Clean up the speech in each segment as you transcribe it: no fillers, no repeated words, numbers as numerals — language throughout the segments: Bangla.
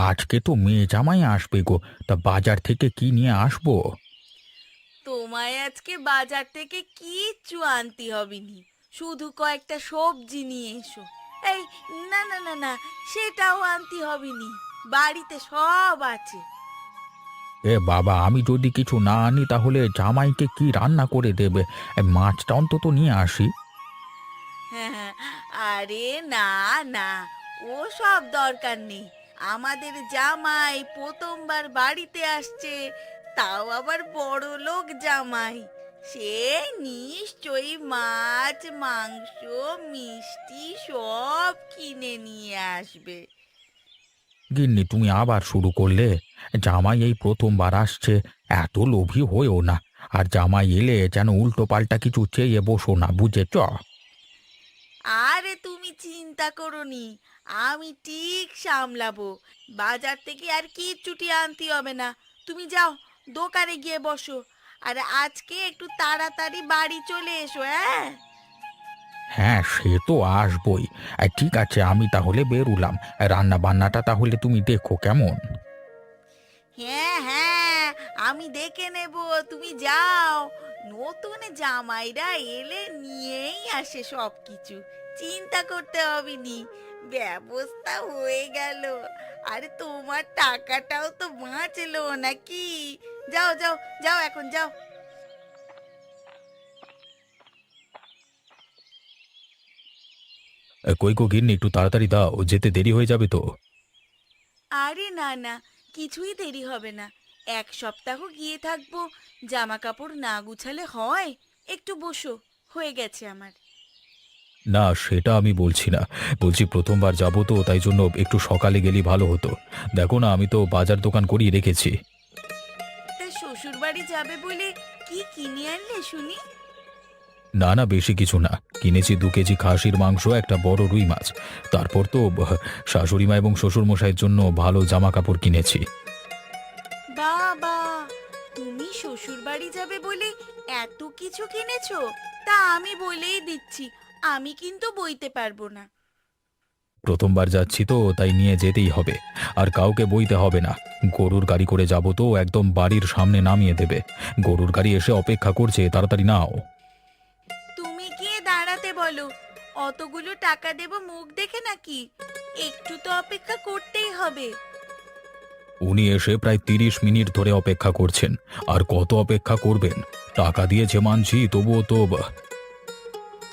আজকে তো মেয়ে জামাই আসবে গো। তা বাজার থেকে কি নিয়ে আসবো? তোমায় আজকে বাজার থেকে কিচ্ছু আনতে হবে নি, শুধু কয়েকটা সবজি নিয়ে এসো। এই, না না না না, সেটাও আনতে হবে নি, বাড়িতে সব আছে। এ বাবা, আমি যদি কিছু না আনি তাহলে জামাইকে কি রান্না করে দেবে? মাছটা অন্তত নিয়ে আসি। হ্যাঁ, আরে না না, ও সব দরকার নেই। আমাদের জামাই প্রথমবার বাড়িতে আসছে, তাও আবার বড় লোক জামাই। সে নিশ্চয়ই মাছ মাংস মিষ্টি সব কিনে নিয়ে আসবে। গিন্নি, তুমি আবার শুরু করলে। জামাই এই প্রথমবার আসছে, এত লোভী হয়েও না। আর জামাই এলে যেন উল্টো পাল্টা কিছু চেয়ে বসো না, বুঝেছ? আরে তুমি চিন্তা করোনি, আমি ঠিক সামলাবো। বাজার থেকে আর কিচ্ছুটি আনতে হবে না। তুমি যাও, দোকানে গিয়ে বসো। আর আজকে একটু তাড়াতাড়ি বাড়ি চলে এসো, হ্যাঁ? হ্যাঁ, সে তো আসবই। ঠিক আছে, আমি তাহলে বেরুলাম। রান্না বান্নাটা তাহলে তুমি দেখো কেমন। হ্যাঁ হ্যাঁ, আমি দেখে নেব, তুমি যাও। নতুন জামাইরা এলে নিয়েই আসে সব কিছু, চিন্তা করতে হবে নি। ব্যবস্থা হয়ে গেল। আরে তোমার টাকাটাও তো বাঁচলো নাকি? যাও যাও, যাও এখন যাও। কই গো গিন্নি, একটু তাড়াতাড়ি দাও, যেতে দেরি হয়ে যাবে তো। আরে না না, কিছুই দেরি হবে না। 1 সপ্তাহ গিয়ে থাকবো, জামা কাপড় না গুছালে হয়? একটু বসো, হয়ে গেছে আমার। না, সেটা আমি বলছি না। বলছি প্রথমবার যাবো তো, তাই জন্য একটু সকালে গেলেই ভালো হতো। দেখো না, আমি তো বাজার দোকান করিয়ে রেখেছি। তা শ্বশুর বাড়ি যাবে বলে কি কিনে আনলে শুনি? না না, বেশি কিছু না। কিনেছি 2 কেজি খাসির মাংস, একটা বড় রুই মাছ। তারপর তো শাশুড়ি মা এবং শ্বশুর মশাইয়ের জন্য ভালো জামা কাপড় কিনেছি। বাবা, তুমি শ্বশুর বাড়ি যাবে বলে এত কিছু কিনেছো? তা আমি বলেই দিচ্ছি, আমি কিন্তু বইতে পারবো না। প্রথমবার যাচ্ছি তো, তাই নিয়ে যেতেই হবে। আর কাউকে বইতে হবে না। গরুর গাড়ি করে যাব তো, একদম বাড়ির সামনে নামিয়ে দেবে। গরুর গাড়ি এসে অপেক্ষা করছে, তাড়াতাড়ি নাও। তুমি গিয়ে দাঁড়াতে বলো, অতগুলো টাকা দেব মুখ দেখে নাকি? একটু তো অপেক্ষা করতেই হবে। উনি এসে প্রায় 30 মিনিট ধরে অপেক্ষা করছেন। আর কত অপেক্ষা করবেন? টাকা দিয়েছে মানছি, তবুও তো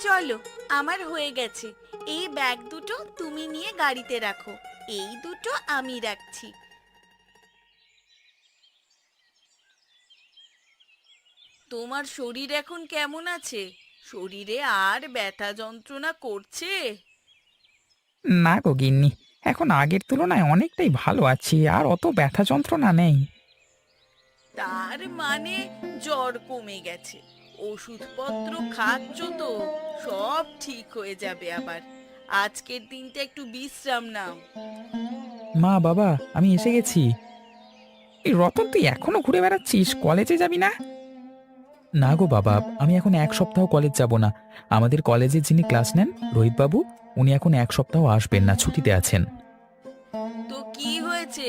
চলো, আমার হয়ে গেছে। এই ব্যাগ দুটো তুমি নিয়ে গাড়িতে রাখো, এই দুটো আমি রাখছি। তোমার শরীর এখন কেমন আছে? শরীরে আর ব্যথা যন্ত্রণা করছে? না গো গিন্নি, এখন আগের তুলনায় অনেকটাই ভালো আছি, আর অত ব্যথা যন্ত্রণা নেই। তার মানে জ্বর কমে গেছে? ওষুধপত্র খাচ্ছ তো? সব ঠিক হয়ে যাবে আবার। আজকের দিনটা একটু বিশ্রাম নাও। মা, বাবা, আমি এসে গেছি। এই রতন, তুই এখনো ঘুরে বেড়াচ্ছিস? কলেজে যাবি না? না গো বাবা, আমি এখন 1 সপ্তাহ কলেজ যাব না। আমাদের কলেজে যিনি ক্লাস নেন, রোহিত বাবু, উনি এখন 1 সপ্তাহ আসবেন না, ছুটিতে আছেন। তো কি হয়েছে?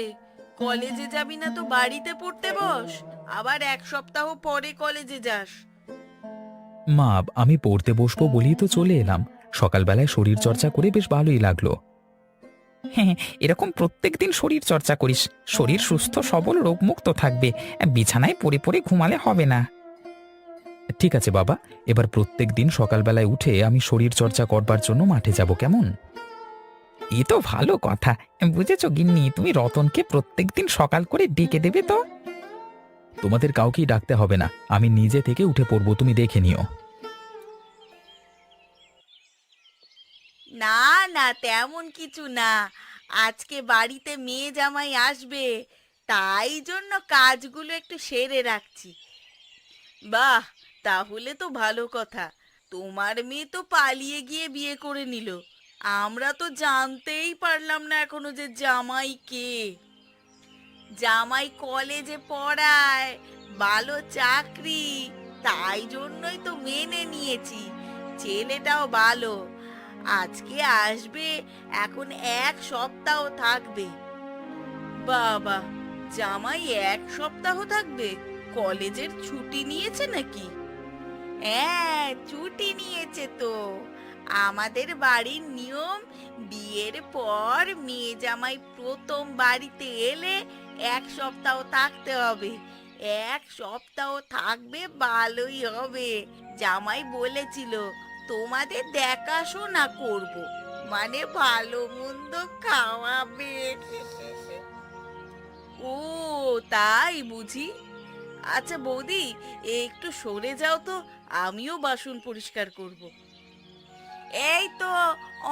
কলেজে যাবি না তো বাড়িতে পড়তে বস। আবার 1 সপ্তাহ পরে কলেজে যাস? মা, আমি পড়তে বসবো বলেই তো চলে এলাম। সকালবেলায় শরীর চর্চা করে বেশ ভালোই লাগলো। হ্যাঁ, এরকম প্রত্যেকদিন শরীর চর্চা করিস, শরীর সুস্থ সবল রোগমুক্ত থাকবে। বিছানায় পড়ে পড়ে ঘুমালে হবে না। ঠিক আছে বাবা, এবার প্রত্যেক দিন সকালবেলায় উঠে আমি শরীর চর্চা করবার জন্য মাঠে যাব, কেমন? এ তো ভালো কথা। বুঝেছো গিন্নি, তুমি রতনকে প্রত্যেকদিন সকাল করে ডেকে দেবে তো। তোমাদের কাউকেই ডাকতে হবে না, আমি নিজে থেকে উঠে পড়বো, তুমি দেখে নিও। না না, তেমন কিছু না। আজকে বাড়িতে মেয়ে জামাই আসবে, তাই জন্য কাজগুলো একটু সেরে রাখছি। বাহ, তাহলে তো ভালো কথা। তোমার মেয়ে তো পালিয়ে গিয়ে বিয়ে করে নিল। আমরা তো জানতেই পারলাম না এখনো যে জামাই কে। জামাই কলেজে পড়ায়, ভালো চাকরি, তাই জন্যই তো মেনে নিয়েছি। ছেলেটাও ভালো। আজকে আসবে, এখন 1 সপ্তাহ থাকবে। বাবা, জামাই 1 সপ্তাহ থাকবে? কলেজের ছুটি নিয়েছে নাকি? হ্যাঁ, ছুটি নিয়েছে তো। আমাদের বাড়ির নিয়ম, বিয়ের পর মেয়ে জামাই প্রথম বাড়িতে এলে 1 সপ্তাহ থাকতে হবে। 1 সপ্তাহ থাকবে, ভালোই হবে। জামাই বলেছিল তোমাদের দেখাশোনা করব, মানে ভালো মন্দ খাওয়াবে। ও, তাই বুঝি। আচ্ছা বৌদি, একটু সরে যাও তো, আমিও বাসন পরিষ্কার করব। এই তো,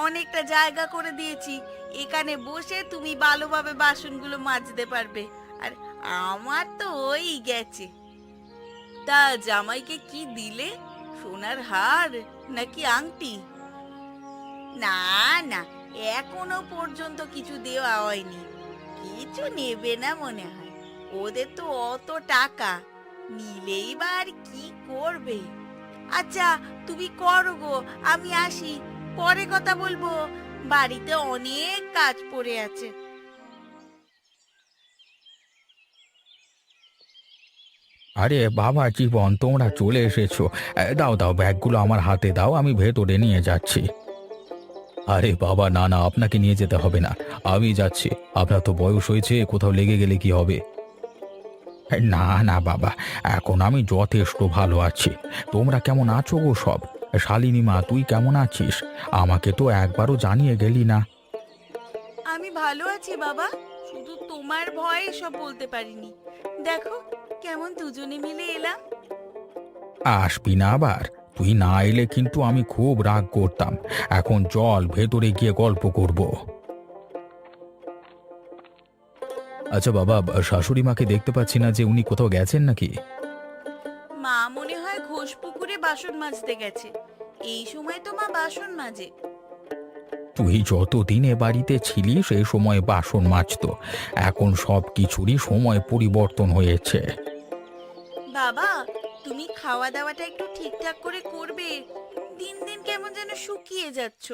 অনেকটা জায়গা করে দিয়েছি, এখানে বসে তুমি ভালোভাবে বাসনগুলো মাজতে পারবে। আর আমার তো ওই গেছে। তা জামাইকে কি দিলে? সোনার হার নাকি আংটি? না না, এখনো পর্যন্ত কিছু দেওয়া হয়নি। কিছু নেবে না মনে হয়, ওদের তো অত টাকা, নিলেই বা আর কি করবে। আচ্ছা, তুমি করো গো, আমি আসি, পরে কথা বলবো, বাড়িতে অনেক কাজ পড়ে আছে। আরে বাবা জীবন, তোমরা চলে এসেছো। দাও দাও, ব্যাগগুলো আমার হাতে দাও, আমি ভেতরে নিয়ে যাচ্ছি। আরে বাবা, না না, আপনাকে নিয়ে যেতে হবে না, আমি যাচ্ছি। আপনার তো বয়স হয়েছে, কোথাও লেগে গেলে কি হবে? না না বাবা, এখন আমি যথেষ্ট ভালো আছি। তোমরা কেমন আছো গো সব? শালিনী মা, তুই কেমন আছিস? আমাকে তো একবারও জানিয়ে গেলি না। আমি ভালো আছি বাবা, শুধু তোমার ভয়ে সব বলতে পারিনি। দেখো কেমন দুজনে মিলে এলাম। আসবি না আবার? তুই না এলে কিন্তু আমি খুব রাগ করতাম। এখন চল, ভেতরে গিয়ে গল্প করব। আচ্ছা বাবা, শাশুড়ি মাকে দেখতে পাচ্ছি না যে, উনি কোথাও গেছেন নাকি? মা মনে হয় ঘোষ পুকুরে বাসন মাজতে গেছে। এই সময় তো মা বাসন মাজে। তুই যতদিন এ বাড়িতে ছিলি সেই সময় বাসন মাজতো। এখন সব কিছুরই সময় পরিবর্তন হয়েছে। বাবা, তুমি খাওয়া দাওয়াটা একটু ঠিকঠাক করে করবে। দিন দিন কেমন যেন শুকিয়ে যাচ্ছ।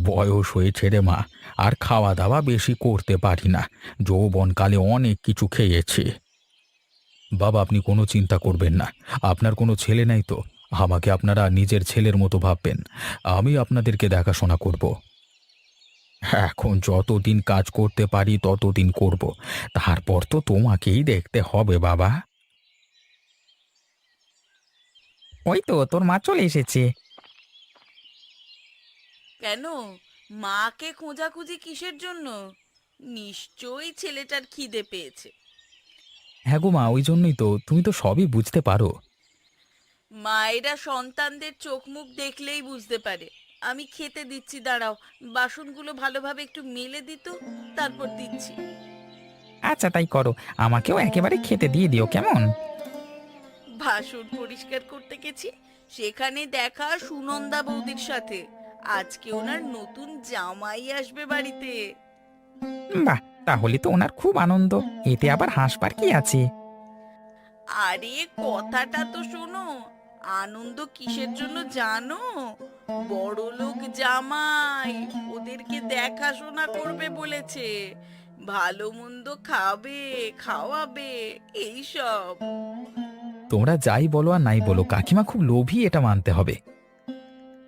বয়স হয়েছে রে মা, আর খাওয়া দাওয়া বেশি করতে পারি না। যৌবনকালে অনেক কিছু খেয়েছি। বাবা, আপনি কোনো চিন্তা করবেন না। আপনার কোনো ছেলে নাই তো? আমাকে আপনারা নিজের ছেলের মতো ভাববেন। আমি আপনাদেরকে দেখাশোনা করব। এখন যতদিন কাজ করতে পারি ততদিন করব। তারপর তো তোমাকেই দেখতে হবে বাবা। ওই তো তোর মা চলে এসেছে। কেন, মাকে খোঁজাখুঁজি কিসের জন্য? নিশ্চয়ই ছেলেটার খিদে পেয়েছে। হ্যাঁ গো মা, ওই জন্যই তো, তুমি তো সবই বুঝতে পারো। মায়েরা সন্তানদের চোখ মুখ দেখলেই বুঝতে পারে। আমি খেতে দিচ্ছি, দাঁড়াও, বাসনগুলো ভালোভাবে একটু মেলে দিত, তারপর দিচ্ছি। আচ্ছা তাই করো, আমাকেও একেবারে খেতে দিয়ে দিও কেমন? বাসন পরিষ্কার করতে গেছি, সেখানে দেখা সুনন্দা বৌদির সাথে। আজকে ওনার নতুন জামাই আসবে বাড়িতে। বাহ, তাহলে তো ওনার খুব আনন্দ। এতে আবার হাসবার কি আছে? আরে কথাটা তো শোনো, আনন্দ কিসের জন্য জানো? বড়লোক জামাই ওদেরকে দেখাশোনা করবে বলেছে, ভালো মন্দ খাবে, খাওয়াবে, এইসব। তোমরা যাই বলো আর নাই বলো, কাকিমা খুব লোভী, এটা মানতে হবে।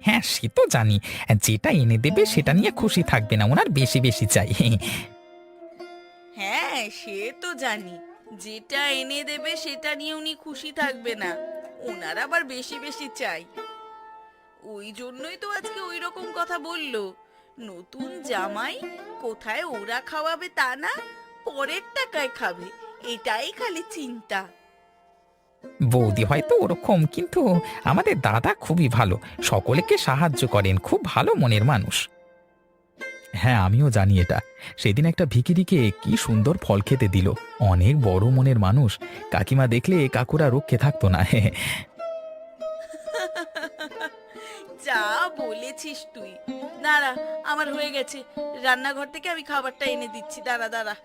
হ্যাঁ সে তো জানি, যেটা এনে দেবে সেটা নিয়ে খুশি থাকবে না, ওনার বেশি বেশি চাই। হ্যাঁ সে তো জানি, যেটা এনে দেবে সেটা নিয়ে উনি খুশি থাকবে না, ওনার আবার বেশি বেশি চাই। ওই জন্যই তো আজকে ওই রকম কথা বললো। নতুন জামাই, কোথায় ওরা খাওয়াবে তা না, পরের টাকায় খাবে, এটাই খালি চিন্তা। বৌদি হয়তো ওরকম, কিন্তু আমাদের দাদা খুবই ভালো, সকলকে সাহায্য করেন, খুব ভালো মনের মানুষ। হ্যাঁ আমিও জানি এটা। সেদিন একটা ভিখিরিকে কি সুন্দর ফল খেতে দিল, অনেক বড় মনের মানুষ। কাকিমা দেখলে কাকুরা রক্ষে থাকতো না। যা বলেছিস তুই। দাঁড়া, আমার হয়ে গেছে, রান্নাঘর থেকে আমি খাবারটা এনে দিচ্ছি, দাঁড়া দাঁড়া।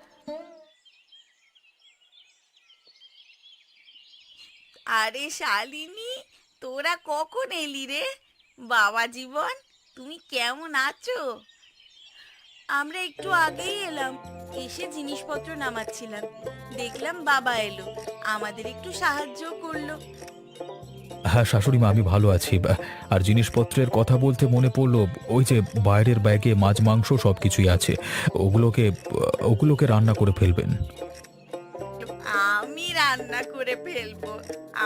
আরে শালিনী, তোরা কখন এলি রে? বাবা জীবন, তুমি কেমন আছো? আমরা একটু আগেই এলাম, এসে জিনিসপত্র নামাচ্ছিলাম, দেখলাম বাবা এলো, আমাদের একটু সাহায্য করলো। হ্যাঁ শাশুড়ি মা, আমি ভালো আছি। আর জিনিসপত্রের কথা বলতে মনে পড়লো, ওই যে বাইরের ব্যাগে মাছ মাংস সব কিছুই আছে, ওগুলোকে ওগুলোকে রান্না করে ফেলবেন। আমি রান্না করে ফেলবো,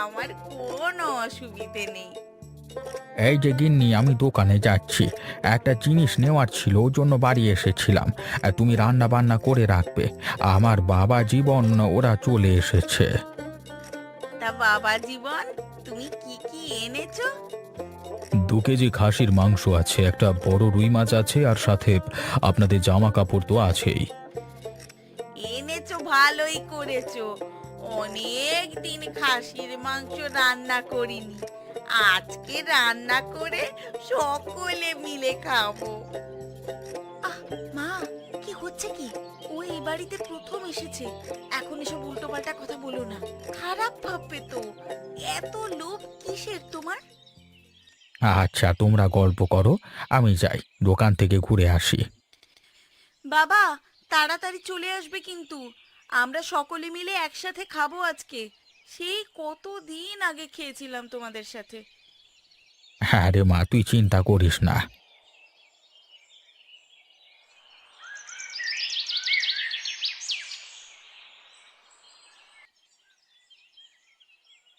আমার কোনো অসুবিধে নেই। এই যে গিন্নি, আমি দোকানে যাচ্ছি, একটা জিনিস নেওয়ার ছিল, ওর জন্য বাড়ি এসেছিলাম। তুমি রান্না বান্না করে রাখবে। আমার বাবা জীবন ওরা চলে এসেছে। তা বাবা জীবন, তুমি কি কি এনেছো? 2 কেজি খাসির মাংস আছে, একটা বড় রুই মাছ আছে, আর সাথে আপনাদের জামা কাপড় তো আছেই। এনেছো ভালোই করেছো, অনেক দিন খাসির মাংস রান্না করিনি, আজকে রান্না করে সকলে মিলে খাবো। আহ মা, কি হচ্ছে কি? ও এই বাড়িতে প্রথম এসেছে, এখন এসব উল্টোপাল্টা কথা বলো না, খারাপ ভাববে তো। এত লোভ কিসের তোমার? আচ্ছা, তোমরা গল্প করো, আমি যাই, দোকান থেকে ঘুরে আসি। বাবা, তাড়াতাড়ি চলে আসবে কিন্তু, আমরা সকলে মিলে একসাথে খাবো আজকে। সেই কতদিন আগে খেয়েছিলাম তোমাদের সাথে। হ্যাঁ রে মা, তুই চিন্তা করিস না।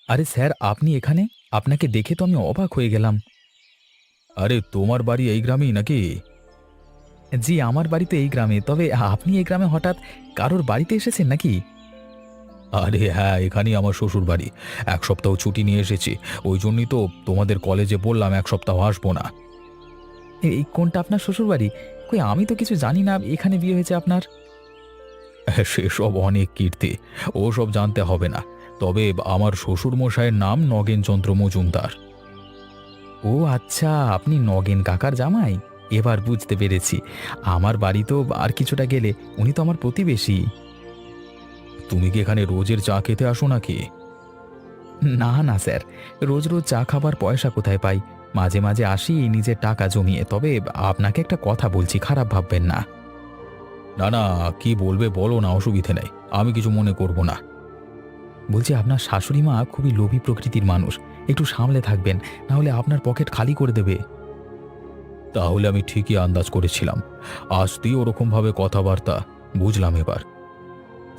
আরে স্যার, আপনি এখানে? আপনাকে দেখে তো আমি অবাক হয়ে গেলাম। আরে, তোমার বাড়ি এই গ্রামেই নাকি? জি, আমার বাড়ি তো এই গ্রামে, তবে আপনি এই গ্রামে হঠাৎ কারোর বাড়িতে এসেছেন নাকি? আরে হ্যাঁ, এখানেই আমার শ্বশুর বাড়ি। 1 সপ্তাহ ছুটি নিয়ে এসেছি। ওই জন্যই তো তোমাদের কলেজে বললাম 1 সপ্তাহ আসবো না। এই কোনটা আপনার শ্বশুর বাড়ি? কই, আমি তো কিছু জানি না এখানে বিয়ে হয়েছে আপনার। সেসব অনেক কীর্তি, ওসব জানতে হবে না। তবে আমার শ্বশুর মশাইয়ের নাম নগেনচন্দ্র মজুমদার। ও আচ্ছা, আপনি নগেন কাকার জামাই। এবার বুঝতে পেরেছি। আমার বাড়ি তো আর কিছুটা গেলে, উনি তো আমার প্রতিবেশী। তুমি কি এখানে রোজের চা খেতে আসো নাকি? না না স্যার, রোজ রোজ চা খাবার পয়সা কোথায় পাই? মাঝে মাঝে আসি নিজের টাকা জমিয়ে। তবে আপনাকে একটা কথা বলছি, খারাপ ভাববেন না। না না, কি বলবে বলো না, অসুবিধে নেই, আমি কিছু মনে করব না। বলছি, আপনার শাশুড়ি মা খুবই লোভী প্রকৃতির মানুষ, একটু সামলে থাকবেন, না হলে আপনার পকেট খালি করে দেবে। তাহলে আমি ঠিকই আন্দাজ করেছিলাম, আসতেই ওরকম ভাবে কথাবার্তা, বুঝলাম এবার।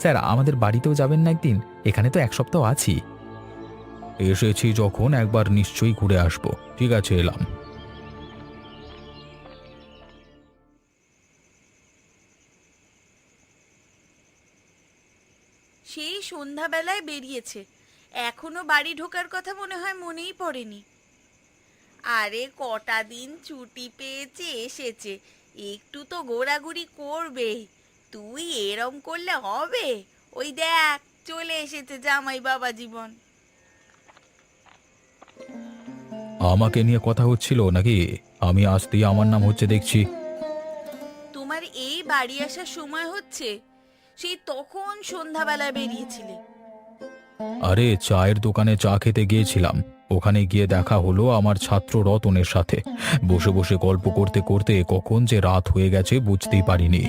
স্যার, আমাদের বাড়িতেও যাবেন না একদিন? এখানে তো 1 সপ্তাহ আছি। এসেছি যখন, একবার নিশ্চয়ই ঘুরে আসবো। ঠিক আছে, এলাম। সেই সন্ধ্যাবেলায় বেরিয়েছে, এখনো বাড়ি ঢোকার কথা মনে হয় মনেই পড়েনি। আরে কটা দিন ছুটি পেয়েছে এসেছে, একটু তো ঘোরাঘুরি করবে। তুই এরম করলে হবে? ওই দেখ, চলে এসেছে জামাই বাবা জীবন। আমাকে নিয়ে কথা হচ্ছিল নাকি? আমি আসতেই আমার নাম হচ্ছে দেখছি। তোমার এই বাড়ি আসার সময় হচ্ছে, সেই তখন সন্ধ্যাবেলায় বেরিয়েছিলে। আরে, চায়ের দোকানে চা খেতে গিয়েছিলাম, ওখানে গিয়ে দেখা হলো আমার ছাত্র রতনের সাথে। বসে বসে গল্প করতে করতে কখন যে রাত হয়ে গেছে বুঝতেই পারিনি।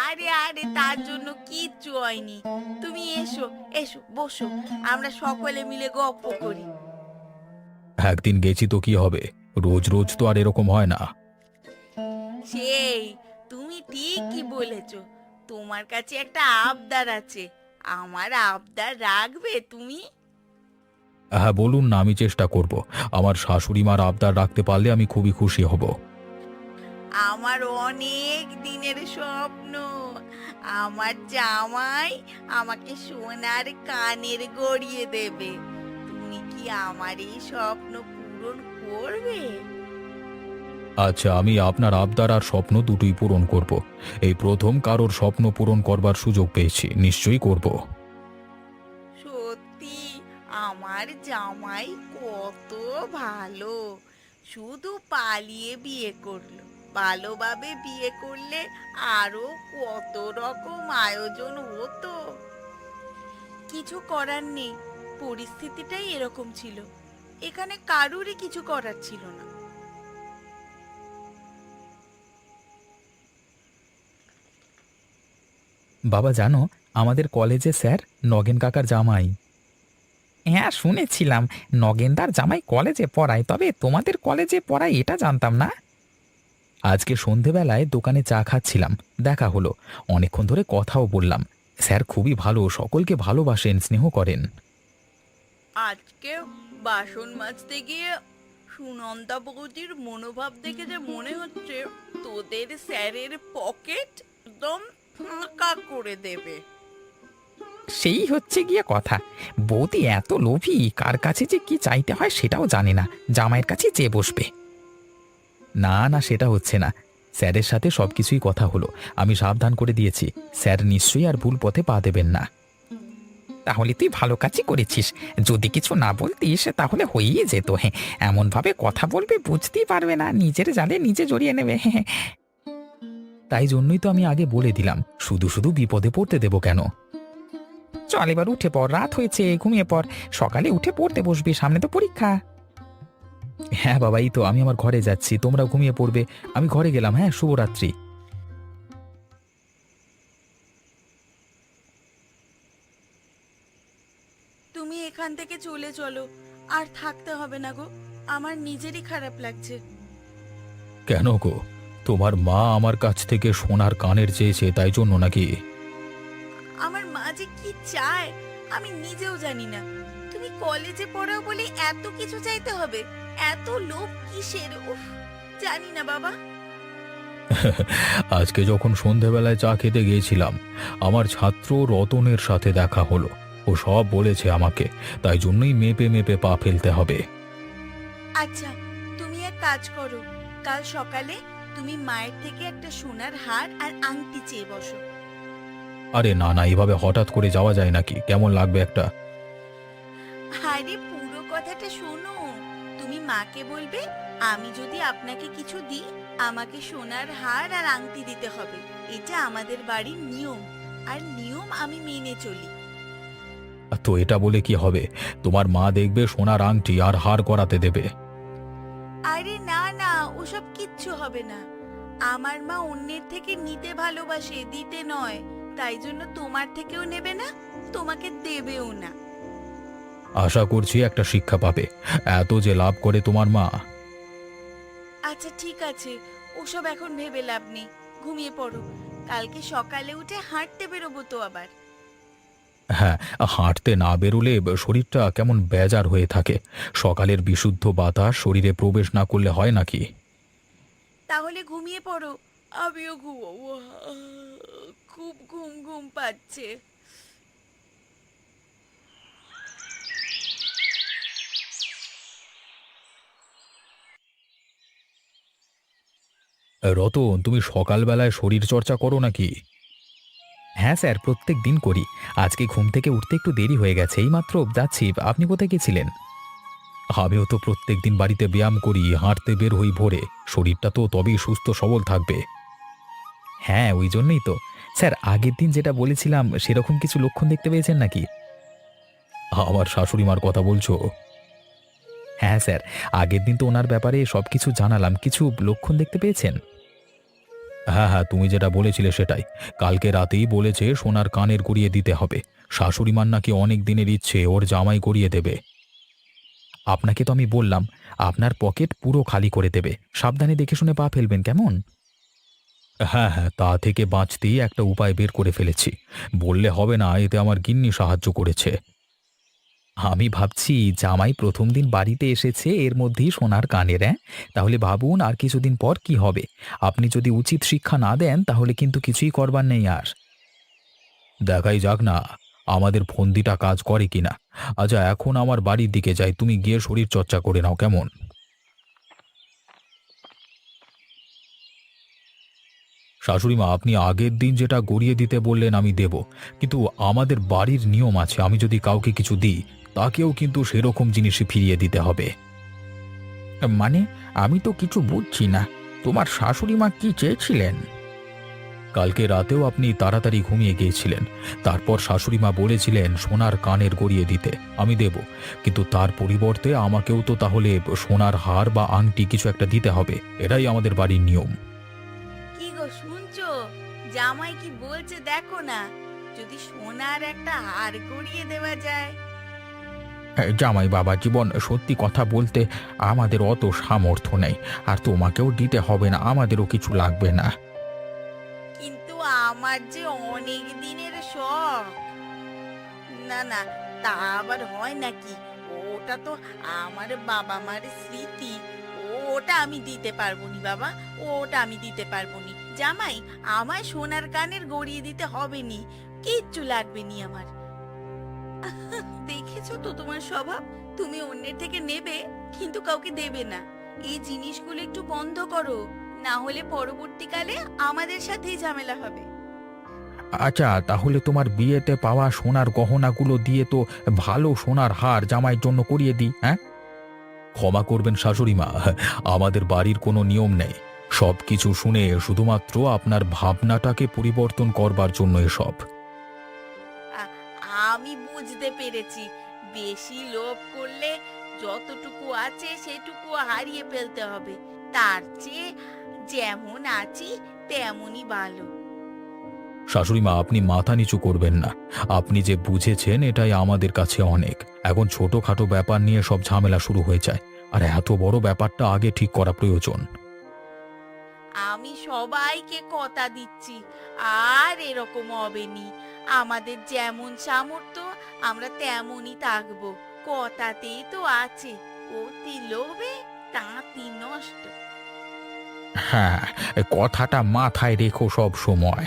আরে আরে, তার জন্য কিচ্ছু হয়নি। তুমি এসো, এসো বসো, আমরা সকলে মিলে গপ্প করি। একদিন গেছি তো কি হবে, রোজ রোজ তো আর এরকম হয় না। সেই, তুমি ঠিকই বলেছ, তোমার কাছে একটা আবদার আছে, আমার আবদার রাখবে তুমি? হ্যাঁ বলুন না, আমি চেষ্টা করব। আমার শাশুড়ি মার আবদার রাখতে পারলে আমি খুবই খুশি হব। আমার অনেক দিনের স্বপ্ন, আমার জামাই আমাকে সোনার কানের গড়িয়ে দেবে। তুমি কি আমার এই স্বপ্ন পূরণ করবে? আচ্ছা, আমি আপনার আবদার আর স্বপ্ন দুটোই পূরণ করব। এই প্রথম কারোর স্বপ্ন পূরণ করবার সুযোগ পেয়েছি, নিশ্চয়ই করব। সত্যি, আমার জামাই কত ভালো, শুধু পালিয়ে বিয়ে করলো, ভালোভাবে বিয়ে করলে আরো কত রকম আয়োজন হতো। কিছু করার নেই, পরিস্থিতিটাই এরকম ছিল, এখানে কারুরই কিছু করার ছিল না। বাবা জানো, আমাদের কলেজে স্যার নগেন কাকার জামাই। হ্যাঁ শুনেছিলাম, নগেনদার জামাই কলেজে পড়ায়, তবে তোমাদের কলেজে পড়ায় এটা জানতাম না। আজকে সন্ধেবেলায় দোকানে চা খাচ্ছিলাম, দেখা হলো, অনেকক্ষণ ধরে কথাও বললাম। স্যার খুবই ভালো, সকলকে ভালোবাসেন, স্নেহ করেন। আজকে বাসন মাজতে গিয়ে সুনন্দা বৌদির মনোভাব দেখে যে মনে হচ্ছে তোদের স্যারের পকেট একদম ফাঁকা করে দেবে। সেই হচ্ছে গিয়ে কথা, বৌদি এত লোভী, কার কাছে যে কি চাইতে হয় সেটাও জানে না, জামাইয়ের কাছে চেয়ে বসবে। না না, সেটা হচ্ছে না। স্যারের সাথে সবকিছুই কথা হলো, আমি সাবধান করে দিয়েছি, স্যার নিশ্চয়ই আর ভুল পথে পা দেবেন না। তাহলে তুই ভালো কাজই করেছিস, যদি কিছু না বলতিস তাহলে হয়েই যেত। হ্যাঁ, এমনভাবে কথা বলবে বুঝতেই পারবে না, নিজের জালে নিজে জড়িয়ে নেবে। হ্যাঁ, তাই জন্যই তো আমি আগে বলে দিলাম, শুধু শুধু বিপদে পড়তে দেবো কেন। চল এবার উঠে পড়, রাত হয়েছে, ঘুমিয়ে পড়, সকালে উঠে পড়তে বসবি, সামনে তো পরীক্ষা। হ্যাঁ বাবা, এই তো আমি আমার ঘরে যাচ্ছি, তোমরা ঘুমিয়ে পড়বে, আমি ঘরে গেলাম। হ্যাঁ, শুভরাত্রি। তুমি এখান থেকে চলে চলো, আর থাকতে হবে না গো, আমার নিজেরই খারাপ লাগছে। কেন গো, তোমার মা আমার কাছ থেকে সোনার কানের চেয়েছে তাই জন্য নাকি? আমার মা যে কি চায় আমি নিজেও জানি না। তুমি কলেজে পড়াও বলে এত কিছু চাইতে হবে? এত লোভ কিসের? উফ, জানি না বাবা। আজকে যখন সন্ধেবেলায় চা খেতে গিয়েছিলাম, আমার ছাত্র রতনের সাথে দেখা হলো। ও সব বলেছে আমাকে, তাই জন্যই মেপে মেপে পা ফেলতে হবে। আচ্ছা, তুমি এক কাজ করো, কাল সকালে তুমি মায়ের থেকে একটা সোনার হার আর আংটি চেয়ে বসো। আরে না না, এভাবে হঠাৎ করে যাওয়া যায় নাকি? কেমন লাগবে একটা? আরে পুরো কথাটা শোনো, তুমি মাকে বলবে আমি যদি আপনাকে কিছু দিই আমাকে সোনার হার আর আংটি দিতে হবে, এটা আমাদের বাড়ির নিয়ম, আর নিয়ম আমি মেনে চলি। তো এটা বলে কি হবে? তোমার মা দেখবে সোনার আংটি আর হার করাতে দেবে। আরে না না, ওসব কিচ্ছু হবে না। আমার মা অন্যের থেকে নিতে ভালোবাসে, দিতে নয়, তাই জন্য তোমার থেকেও নেবে না, তোমাকে দেবেও না। আশা করছি একটা শিক্ষা পাবে, এত যে লাভ করে তোমার মা। আচ্ছা ঠিক আছে, ওসব এখন ভেবে লাভ নেই, ঘুমিয়ে পড়ো, কালকে সকালে উঠে হাঁটতে বেরোবো তো আবার। হ্যাঁ, হাঁটতে না বেরোলে শরীরটা কেমন বেজার হয়ে থাকে। সকালের বিশুদ্ধ বাতাস শরীরে প্রবেশ না করলে হয় নাকি? তাহলে ঘুমিয়ে পড়ো, আমিও ঘুমোবো, খুব ঘুম ঘুম পাচ্ছে। রতন, তুমি সকালবেলায় শরীর চর্চা করো নাকি? হ্যাঁ স্যার, প্রত্যেক দিন করি। আজকে ঘুম থেকে উঠতে একটু দেরি হয়ে গেছে, এইমাত্র যাচ্ছি। আপনি কোথায় গেছিলেন? আমিও তো প্রত্যেকদিন বাড়িতে ব্যায়াম করি, হাঁটতে বের হই ভোরে, শরীরটা তো তবেই সুস্থ সবল থাকবে। হ্যাঁ, ওই জন্যই তো। স্যার, আগের দিন যেটা বলেছিলাম সেরকম কিছু লক্ষণ দেখতে পেয়েছেন নাকি? আমার শাশুড়ি মার কথা বলছো? হ্যাঁ স্যার, আগের দিন তো ওনার ব্যাপারে সবকিছু জানালাম, কিছু লক্ষণ দেখতে পেয়েছেন? হ্যাঁ হ্যাঁ, তুমি যেটা বলেছিলে সেটাই। কালকে রাতেই বলেছে সোনার কানের গড়িয়ে দিতে হবে। শাশুড়ি মার নাকি অনেক দিনের ইচ্ছে ওর জামাই গড়িয়ে দেবে। আপনাকে তো আমি বললাম, আপনার পকেট পুরো খালি করে দেবে, সাবধানে দেখে শুনে পা ফেলবেন, কেমন? হ্যাঁ হ্যাঁ, তা থেকে বাঁচতেই একটা উপায় বের করে ফেলেছি। বললে হবে না, এতে আমার গিন্নি সাহায্য করেছে। আমি ভাবছি জামাই প্রথম দিন বাড়িতে এসেছে, এর মধ্যেই সোনার কানের। তাহলে ভাবুন আর কিছুদিন পর কি হবে। আপনি যদি উচিত শিক্ষা না দেন তাহলে কিন্তু কিছুই করবার নেই আর। দেখাই যাক না আমাদের ফন্দিটা কাজ করে কিনা। আচ্ছা, এখন আমার বাড়ির দিকে যাই, তুমি গিয়ে শরীর চর্চা করে নাও, কেমন? শাশুড়িমা, আপনি আগের দিন যেটা গড়িয়ে দিতে বললেন আমি দেব, কিন্তু আমাদের বাড়ির নিয়ম আছে, আমি যদি কাউকে কিছু দিই তাকেও কিন্তু সেরকম জিনিসই ফিরিয়ে দিতে হবে। মানে, আমি তো কিছু বুঝছি না, তোমার শাশুড়ি মা কি চেয়েছিলেন? কালকে রাতেও আপনি তাড়াতাড়ি ঘুমিয়ে গিয়েছিলেন, তারপর শাশুড়িমা বলেছিলেন সোনার কানের গড়িয়ে দিতে, আমি দেব, কিন্তু তার পরিবর্তে আমাকেও তো তাহলে সোনার হার বা আংটি কিছু একটা দিতে হবে, এটাই আমাদের বাড়ির নিয়ম। কি গো শুনছো? জামাই কি বলছে দেখো না, যদি সোনার একটা হার গড়িয়ে দেওয়া যায়। জামাই বাবা জীবন, সত্যি কথা বলতে আমাদের অত সামর্থ্য নেই, আর তোমাকেও দিতে হবে না, আমাদেরও কিছু লাগবে না। কিন্তু আমার যে অনেক দিনের শখ। না না, তা আবার হয় নাকি? ওটা তো আমার বাবা মার স্মৃতি। ওটা আমি দিতে পারবো নি বাবা, ওটা আমি দিতে পারবো নি। জামাই, আমায় সোনার কানের গড়িয়ে দিতে হবে নি, কিচ্ছু লাগবে নি আমার। দেখেছো তো তোমার স্বভাব, তুমি অন্যের থেকে নেবে কিন্তু কাউকে দেবে না। এই জিনিসগুলো একটু বন্ধ করো, না হলে পরবর্তীকালে আমাদের সাথেই ঝামেলা হবে। আচ্ছা, তাহলে তোমার বিয়েতে পাওয়া সোনার গহনাগুলো দিয়ে তো ভালো সোনার হার জামাইয়ের জন্য করিয়ে দিই। হ্যাঁ, ক্ষমা করবেন শাশুড়ি মা, আমাদের বাড়ির কোনো নিয়ম নেই। সব কিছু শুনে শুধুমাত্র আপনার ভাবনাটাকে পরিবর্তন করবার জন্য এসব। আ- আমি বুঝতে পেরেছি, বেশি লোভ করলে যতটুকু আছে সেটুকু হারিয়ে ফেলতে হবে। তার চেয়ে যেমন আছি তেমনই ভালো। শাশুড়ি মা, আপনি মাথা নিচু করবেন না। আপনি যে বুঝেছেন এটাই আমাদের কাছে অনেক। এখন ছোটখাটো ব্যাপার নিয়ে সব ঝামেলা শুরু হয়ে যায়, আর এত বড় ব্যাপারটা আগে ঠিক করা প্রয়োজন। আমি সবাইকে কথা দিচ্ছি, আর এরকম হবে নি। আমাদের যেমন সামর্থ্য আমরা তেমনই থাকবো। কথাতেই তো আছে, অতি লোভে তাঁতি নষ্ট। হ্যাঁ, কথাটা মাথায় রেখো সব সময়।